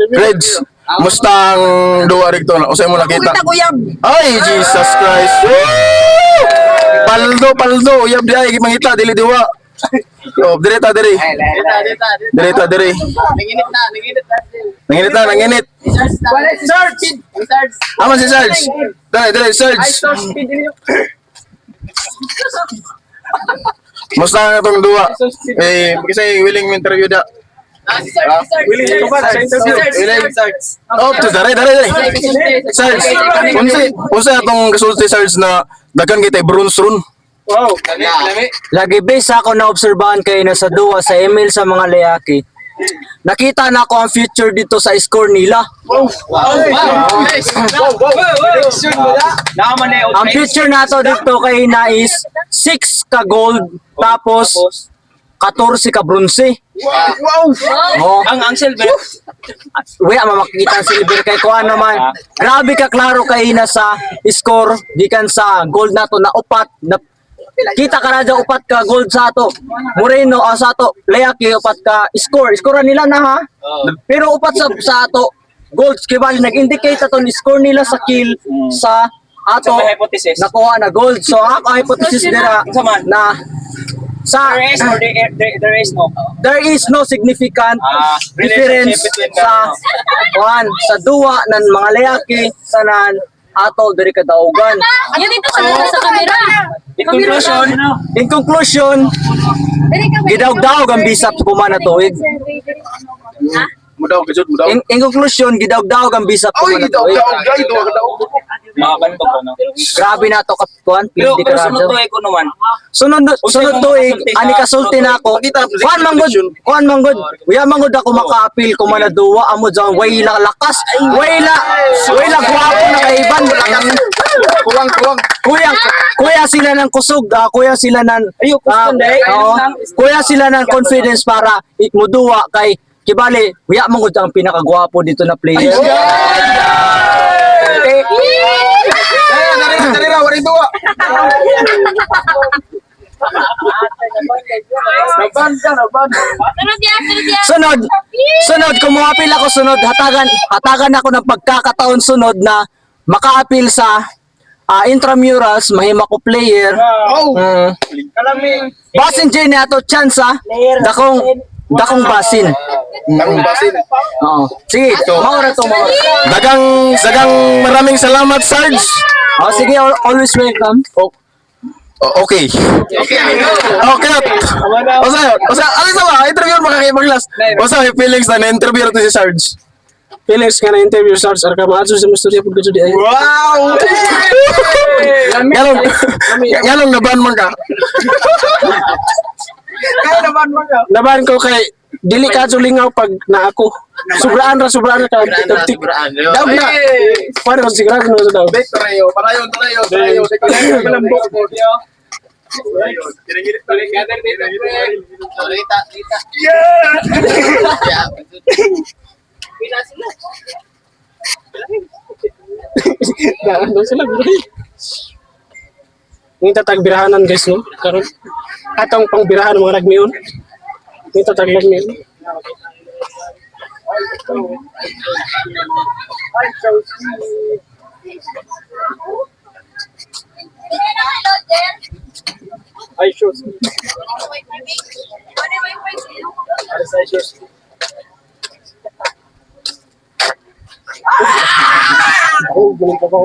Reds, musta ang duwa rito? Usay mo nakita? Ay, Jesus Christ! Woo! Paldo, uyab di ay mangita dili diwa. Oh, direta diri. Nanginit. Search! Aman si Sarge. Dali, Sarge. Musta ang atong duwa? Kasi willing mo interview da. Willing to ba sa interview? Oh, dali. Sarge, unsa atong resulta Sarge na daghan kita bronze run? Wow. Lagi base ako na obserbahan kayo na sa duwa sa email sa mga layaki. Nakita na ko ang future dito sa score nila. Ang future nato dito kay na is 6 ka gold tapos 14 ka bronze. Oh. Ang silver. Uy, makikita ang silver kay kuan naman. Grabe ka klaro kay na sa score gikan sa gold nato na upat na kita ka na dyan, upat ka gold sa ato. Moreno, sa ato, layaki, upat ka score. Score nila na ha. Pero upat sa ato, gold. Kibali, nag-indicate ato ni score nila sa kill sa ato. Nakuha na gold. So, ako hypothesis nila na sa there is no significant difference sa duwa ng mga layaki sa nan ato diri kadaugan. Ano dito sa kamera? In conclusion, gidaog-daog ang bisap sa kumana tuig. Mudaw. In conclusion, gidaog-daog ang bisap sa kumana tuig. Grabe na to kapkuan, Pero pindi ka sunod radyo. to ko naman. Sunod tuig, ani kasulti na ako. Kuan manggod. Uya manggod ako maka-appeal ko manaduwa amo jang wayla lakas. Wayla gwapo na kaiban. Kuwang. Kuya sila ng kusog, kuya sila ng kuya sila ng confidence para muduwa kay kibali. Uya manggod ang pinakagwapo dito na player. Dali ra, wari duwa. Sunod, kung mo-appeal ako sunod, hatagan ako ng pagkakataon sunod na maka-appeal sa intramurals, mahima ko player. Basin dyan na ito, chance dakong basin. Oo. Sige, maura to. Dagang maraming salamat, Sarge. Sige, always welcome. Okay. Osa, alis na ba? Interview mo kakipaglas. Osa, may feelings na na-interview to si Sarge. Felix ka na interview Sarge arka maadso sa musturya pud gud ay. Wow! Galong naban man ka. Naban ko kay dili ka lingaw pag na ako. Sobraan ra ka. Daw na. Para ko sigurado no daw. Parayon. Ano sila bro? Ngita tag birahanan guys no. Karon atong pangbirahan mga ragmion. Ngita tag ragmion. Ay shows. Oh, ganun pa ba?